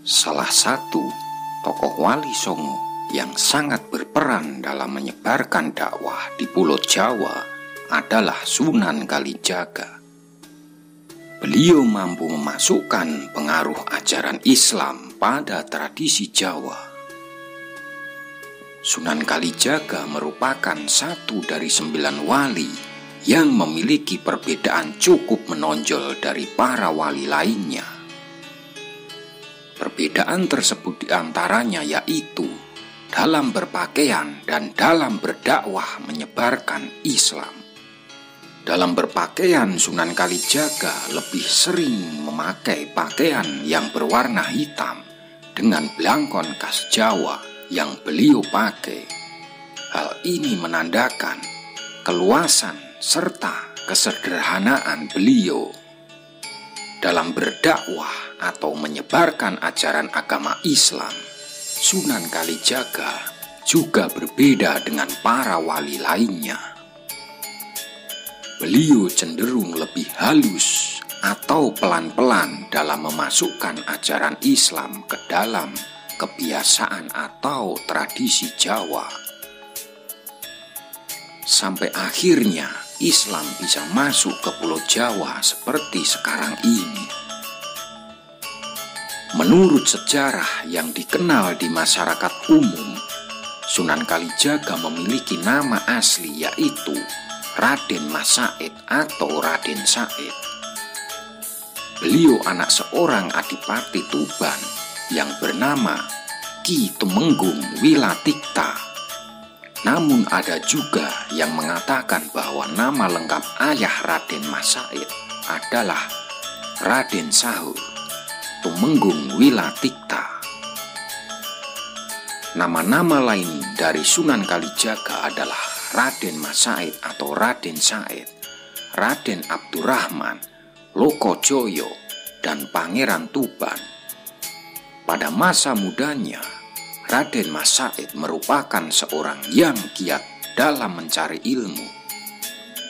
Salah satu tokoh Wali Songo yang sangat berperan dalam menyebarkan dakwah di Pulau Jawa adalah Sunan Kalijaga. Beliau mampu memasukkan pengaruh ajaran Islam pada tradisi Jawa. Sunan Kalijaga merupakan satu dari 9 wali yang memiliki perbedaan cukup menonjol dari para wali lainnya. Perbedaan tersebut diantaranya yaitu dalam berpakaian dan dalam berdakwah menyebarkan Islam. Dalam berpakaian, Sunan Kalijaga lebih sering memakai pakaian yang berwarna hitam dengan belangkon khas Jawa yang beliau pakai. Hal ini menandakan keluasan serta kesederhanaan beliau. Dalam berdakwah atau menyebarkan ajaran agama Islam, Sunan Kalijaga juga berbeda dengan para wali lainnya. Beliau cenderung lebih halus atau pelan-pelan dalam memasukkan ajaran Islam ke dalam kebiasaan atau tradisi Jawa. Sampai akhirnya Islam bisa masuk ke Pulau Jawa seperti sekarang ini. Menurut sejarah yang dikenal di masyarakat umum, Sunan Kalijaga memiliki nama asli yaitu Raden Mas Said atau Raden Said. Beliau anak seorang adipati Tuban yang bernama Ki Tumenggung Wilatikta. Namun ada juga yang mengatakan bahwa nama lengkap ayah Raden Mas Said adalah Raden Sahur Tumenggung Wilatikta. Nama-nama lain dari Sunan Kalijaga adalah Raden Mas Said atau Raden Said, Raden Abdurrahman, Lokojoyo, dan Pangeran Tuban. Pada masa mudanya, Raden Mas Said merupakan seorang yang giat dalam mencari ilmu,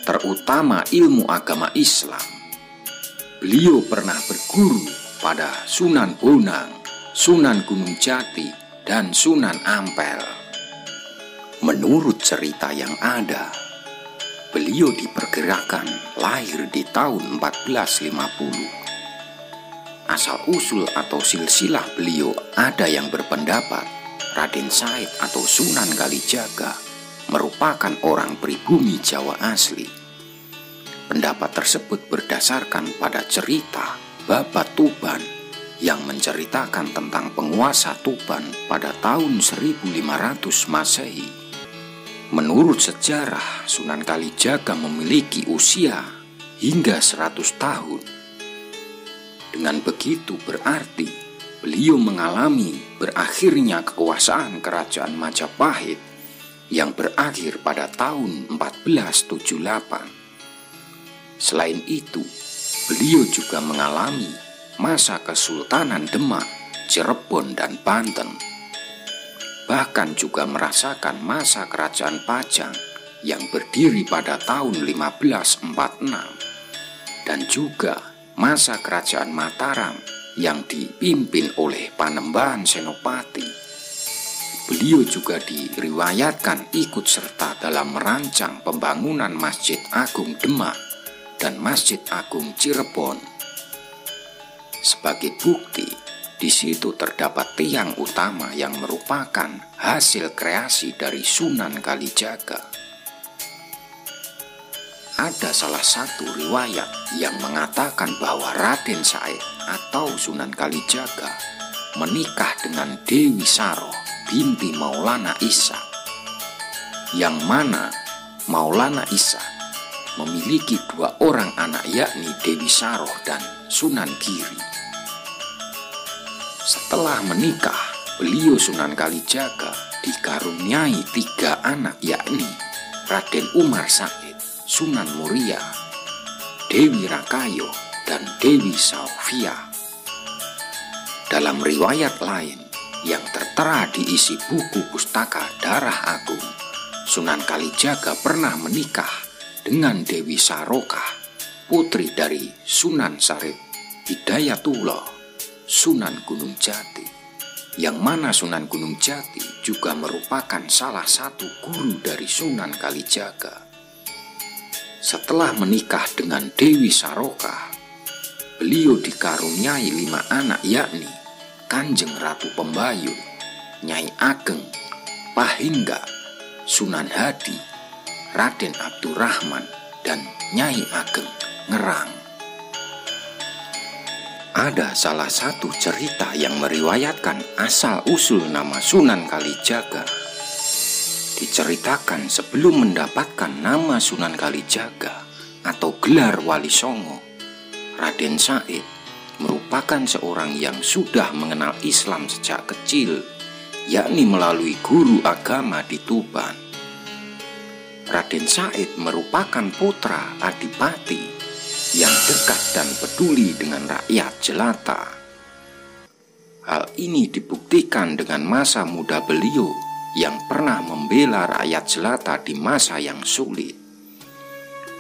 terutama ilmu agama Islam. Beliau pernah berguru pada Sunan Bonang, Sunan Gunung Jati, dan Sunan Ampel. Menurut cerita yang ada, beliau diperkirakan lahir di tahun 1450. Asal-usul atau silsilah beliau ada yang berpendapat Raden Said atau Sunan Kalijaga merupakan orang pribumi Jawa asli. Pendapat tersebut berdasarkan pada cerita Babat Tuban yang menceritakan tentang penguasa Tuban pada tahun 1500 Masehi. Menurut sejarah, Sunan Kalijaga memiliki usia hingga 100 tahun. Dengan begitu berarti beliau mengalami berakhirnya kekuasaan kerajaan Majapahit yang berakhir pada tahun 1478. Selain itu, beliau juga mengalami masa Kesultanan Demak, Cirebon, dan Banten. Bahkan juga merasakan masa kerajaan Pajang yang berdiri pada tahun 1546 dan juga masa kerajaan Mataram yang dipimpin oleh Panembahan Senopati. Beliau juga diriwayatkan ikut serta dalam merancang pembangunan Masjid Agung Demak dan Masjid Agung Cirebon. Sebagai bukti, di situ terdapat tiang utama yang merupakan hasil kreasi dari Sunan Kalijaga. Ada salah satu riwayat yang mengatakan bahwa Raden Said atau Sunan Kalijaga menikah dengan Dewi Saroh binti Maulana Isa, yang mana Maulana Isa memiliki 2 orang anak yakni Dewi Saroh dan Sunan Giri. Setelah menikah, beliau Sunan Kalijaga dikaruniai 3 anak yakni Raden Umar Said, Sunan Muria, Dewi Rakayo, dan Dewi Saufia. Dalam riwayat lain yang tertera di isi buku pustaka Darah Agung, Sunan Kalijaga pernah menikah dengan Dewi Sarokah, putri dari Sunan Sarip Hidayatullah, Sunan Gunung Jati, yang mana Sunan Gunung Jati juga merupakan salah satu guru dari Sunan Kalijaga. Setelah menikah dengan Dewi Saroka, beliau dikaruniai 5 anak, yakni Kanjeng Ratu Pembayun, Nyai Ageng, Pahingga, Sunan Hadi, Raden Abdurrahman, dan Nyai Ageng Ngerang. Ada salah satu cerita yang meriwayatkan asal-usul nama Sunan Kalijaga. Diceritakan sebelum mendapatkan nama Sunan Kalijaga atau gelar Wali Songo, Raden Said merupakan seorang yang sudah mengenal Islam sejak kecil, yakni melalui guru agama di Tuban. Raden Said merupakan putra adipati yang dekat dan peduli dengan rakyat jelata. Hal ini dibuktikan dengan masa muda beliau yang pernah membela rakyat jelata di masa yang sulit.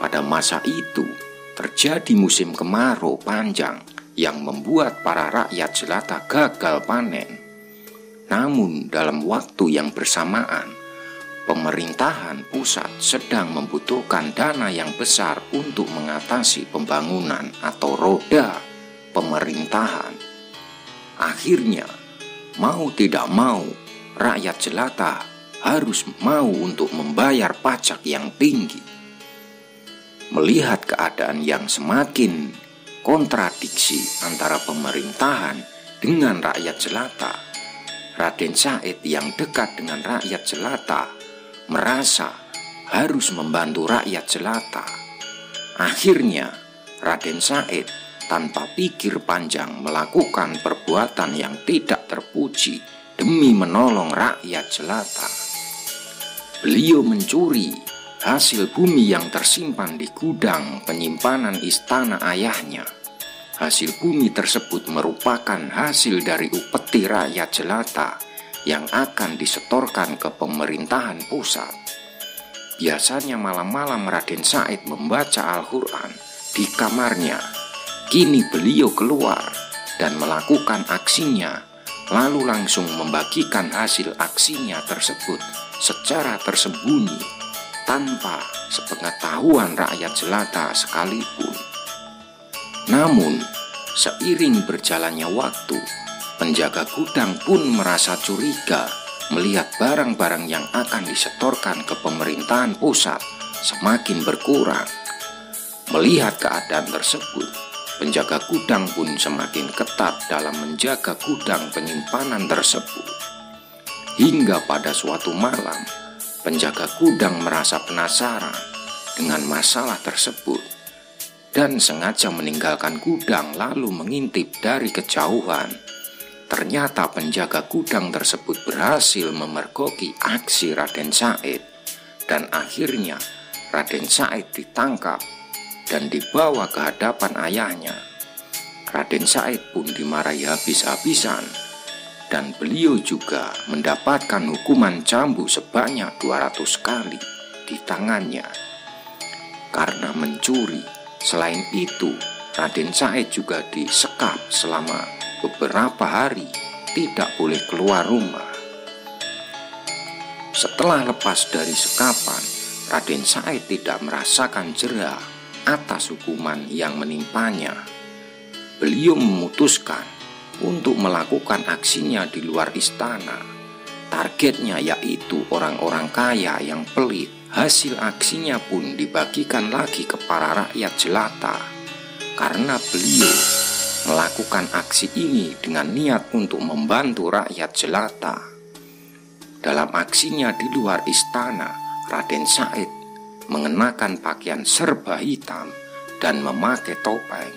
Pada masa itu terjadi musim kemarau panjang yang membuat para rakyat jelata gagal panen. Namun dalam waktu yang bersamaan, pemerintahan pusat sedang membutuhkan dana yang besar untuk mengatasi pembangunan atau roda pemerintahan. Akhirnya, mau tidak mau, rakyat jelata harus mau untuk membayar pajak yang tinggi. Melihat keadaan yang semakin kontradiksi antara pemerintahan dengan rakyat jelata, Raden Said yang dekat dengan rakyat jelata merasa harus membantu rakyat jelata. Akhirnya Raden Said tanpa pikir panjang melakukan perbuatan yang tidak terpuji demi menolong rakyat jelata. Beliau mencuri hasil bumi yang tersimpan di gudang penyimpanan istana ayahnya. Hasil bumi tersebut merupakan hasil dari upeti rakyat jelata yang akan disetorkan ke pemerintahan pusat. Biasanya malam-malam Raden Said membaca Al-Quran di kamarnya. Kini beliau keluar dan melakukan aksinya, lalu langsung membagikan hasil aksinya tersebut secara tersembunyi tanpa sepengetahuan rakyat jelata sekalipun. Namun, seiring berjalannya waktu, penjaga gudang pun merasa curiga melihat barang-barang yang akan disetorkan ke pemerintahan pusat semakin berkurang. Melihat keadaan tersebut, penjaga gudang pun semakin ketat dalam menjaga gudang penyimpanan tersebut. Hingga pada suatu malam, penjaga gudang merasa penasaran dengan masalah tersebut dan sengaja meninggalkan gudang lalu mengintip dari kejauhan. Ternyata penjaga gudang tersebut berhasil memergoki aksi Raden Said, dan akhirnya Raden Said ditangkap dan dibawa ke hadapan ayahnya. Raden Said pun dimarahi habis-habisan, dan beliau juga mendapatkan hukuman cambuk sebanyak 200 kali di tangannya karena mencuri. Selain itu, Raden Said juga disekap selama beberapa hari, tidak boleh keluar rumah. Setelah lepas dari sekapan, Raden Said tidak merasakan jera atas hukuman yang menimpanya. Beliau memutuskan untuk melakukan aksinya di luar istana. Targetnya yaitu orang-orang kaya yang pelit. Hasil aksinya pun dibagikan lagi ke para rakyat jelata, karena beliau melakukan aksi ini dengan niat untuk membantu rakyat jelata. Dalam aksinya di luar istana, Raden Said mengenakan pakaian serba hitam dan memakai topeng.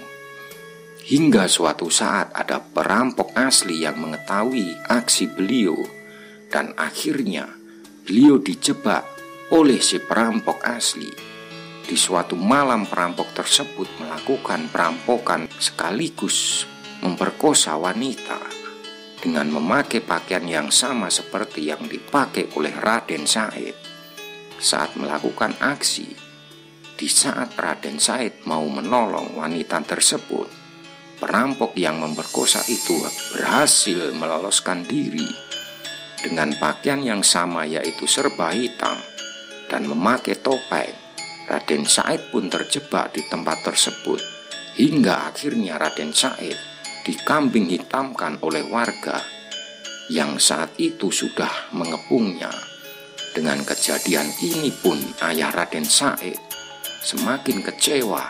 Hingga suatu saat ada perampok asli yang mengetahui aksi beliau, dan akhirnya beliau dijebak oleh si perampok asli. Di suatu malam perampok tersebut melakukan perampokan sekaligus memperkosa wanita dengan memakai pakaian yang sama seperti yang dipakai oleh Raden Said. Saat melakukan aksi, di saat Raden Said mau menolong wanita tersebut, perampok yang memperkosa itu berhasil meloloskan diri dengan pakaian yang sama, yaitu serba hitam dan memakai topeng. Raden Said pun terjebak di tempat tersebut hingga akhirnya Raden Said dikambing hitamkan oleh warga yang saat itu sudah mengepungnya. Dengan kejadian ini pun ayah Raden Said semakin kecewa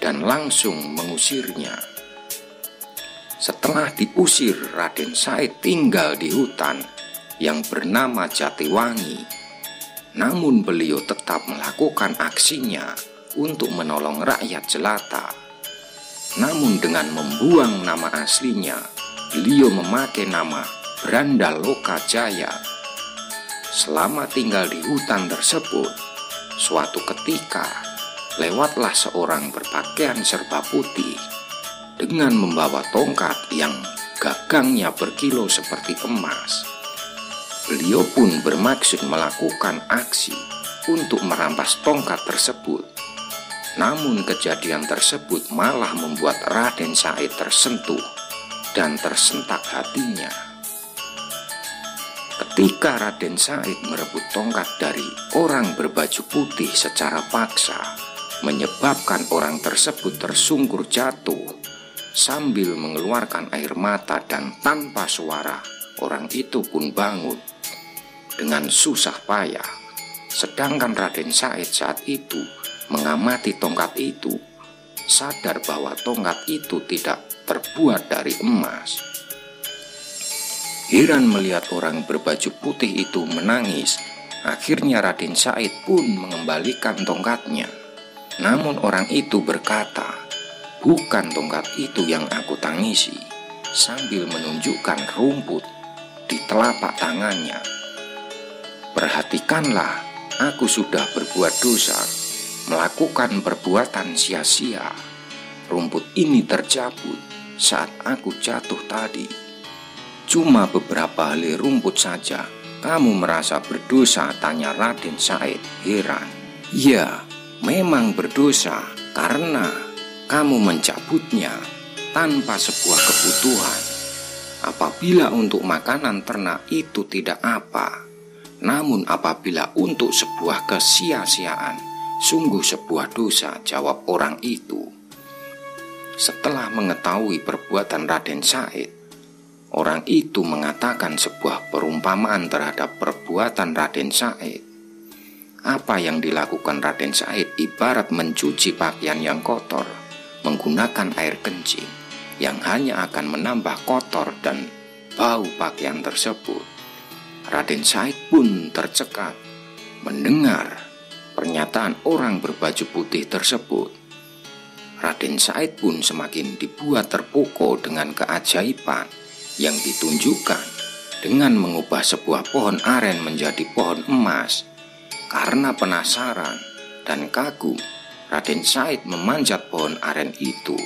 dan langsung mengusirnya. Setelah diusir, Raden Said tinggal di hutan yang bernama Jatiwangi. Namun beliau tetap melakukan aksinya untuk menolong rakyat jelata. Namun dengan membuang nama aslinya, beliau memakai nama Brandaloka Jaya. Selama tinggal di hutan tersebut, suatu ketika lewatlah seorang berpakaian serba putih dengan membawa tongkat yang gagangnya berkilau seperti emas. Beliau pun bermaksud melakukan aksi untuk merampas tongkat tersebut. Namun kejadian tersebut malah membuat Raden Said tersentuh dan tersentak hatinya. Ketika Raden Said merebut tongkat dari orang berbaju putih secara paksa, menyebabkan orang tersebut tersungkur jatuh sambil mengeluarkan air mata, dan tanpa suara orang itu pun bangun dengan susah payah. Sedangkan Raden Said saat itu mengamati tongkat itu, sadar bahwa tongkat itu tidak terbuat dari emas. Heran melihat orang berbaju putih itu menangis, akhirnya Raden Said pun mengembalikan tongkatnya. Namun orang itu berkata, "Bukan tongkat itu yang aku tangisi," sambil menunjukkan rumput di telapak tangannya. "Perhatikanlah, aku sudah berbuat dosa, melakukan perbuatan sia-sia. Rumput ini tercabut saat aku jatuh tadi. Cuma beberapa helai rumput saja, kamu merasa berdosa?" tanya Raden Said heran. "Ya, memang berdosa karena kamu mencabutnya tanpa sebuah kebutuhan. Apabila untuk makanan ternak itu tidak apa, namun apabila untuk sebuah kesia-siaan, sungguh sebuah dosa," jawab orang itu. Setelah mengetahui perbuatan Raden Said, orang itu mengatakan sebuah perumpamaan terhadap perbuatan Raden Said. Apa yang dilakukan Raden Said ibarat mencuci pakaian yang kotor menggunakan air kencing yang hanya akan menambah kotor dan bau pakaian tersebut. Raden Said pun tercekat mendengar pernyataan orang berbaju putih tersebut. Raden Said pun semakin dibuat terpukau dengan keajaiban yang ditunjukkan dengan mengubah sebuah pohon aren menjadi pohon emas. Karena penasaran dan kagum, Raden Said memanjat pohon aren itu.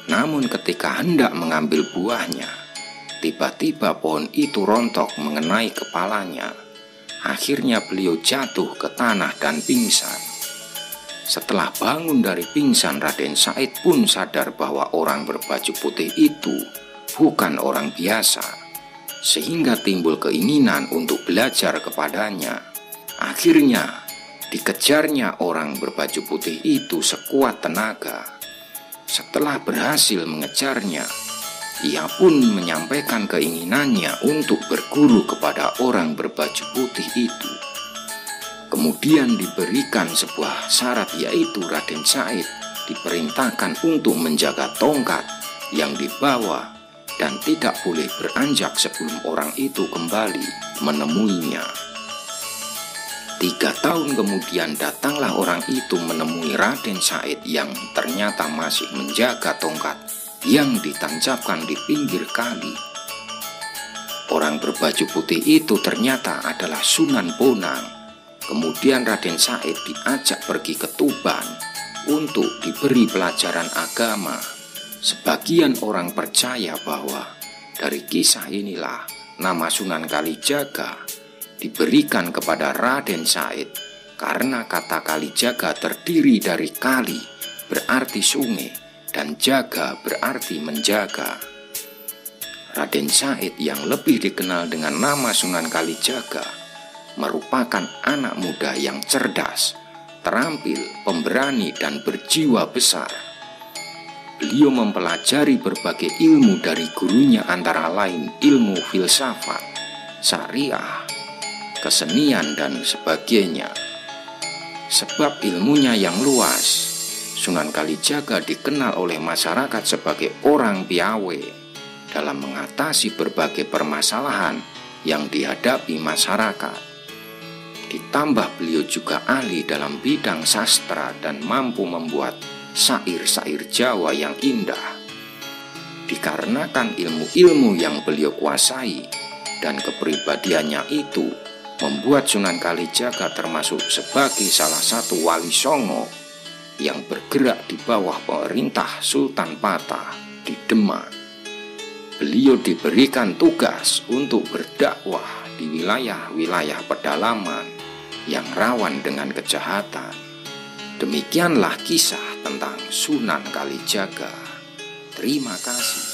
Namun ketika hendak mengambil buahnya, tiba-tiba pohon itu rontok mengenai kepalanya. Akhirnya beliau jatuh ke tanah dan pingsan. Setelah bangun dari pingsan, Raden Said pun sadar bahwa orang berbaju putih itu bukan orang biasa, sehingga timbul keinginan untuk belajar kepadanya. Akhirnya dikejarnya orang berbaju putih itu sekuat tenaga. Setelah berhasil mengejarnya, ia pun menyampaikan keinginannya untuk berguru kepada orang berbaju putih itu. Kemudian diberikan sebuah syarat, yaitu Raden Said diperintahkan untuk menjaga tongkat yang dibawa dan tidak boleh beranjak sebelum orang itu kembali menemuinya. 3 tahun kemudian datanglah orang itu menemui Raden Said yang ternyata masih menjaga tongkat yang ditancapkan di pinggir kali. Orang berbaju putih itu ternyata adalah Sunan Bonang. Kemudian Raden Said diajak pergi ke Tuban untuk diberi pelajaran agama. Sebagian orang percaya bahwa dari kisah inilah nama Sunan Kalijaga diberikan kepada Raden Said, karena kata Kalijaga terdiri dari kali berarti sungai dan jaga berarti menjaga. Raden Said yang lebih dikenal dengan nama Sunan Kalijaga merupakan anak muda yang cerdas, terampil, pemberani, dan berjiwa besar. Beliau mempelajari berbagai ilmu dari gurunya, antara lain ilmu filsafat, syariah, kesenian, dan sebagainya. Sebab ilmunya yang luas, Sunan Kalijaga dikenal oleh masyarakat sebagai orang piawai dalam mengatasi berbagai permasalahan yang dihadapi masyarakat. Ditambah beliau juga ahli dalam bidang sastra dan mampu membuat syair-syair Jawa yang indah. Dikarenakan ilmu-ilmu yang beliau kuasai dan kepribadiannya itu membuat Sunan Kalijaga termasuk sebagai salah satu wali songo yang bergerak di bawah pemerintah Sultan Patah di Demak. Beliau diberikan tugas untuk berdakwah di wilayah-wilayah pedalaman yang rawan dengan kejahatan. Demikianlah kisah tentang Sunan Kalijaga. Terima kasih.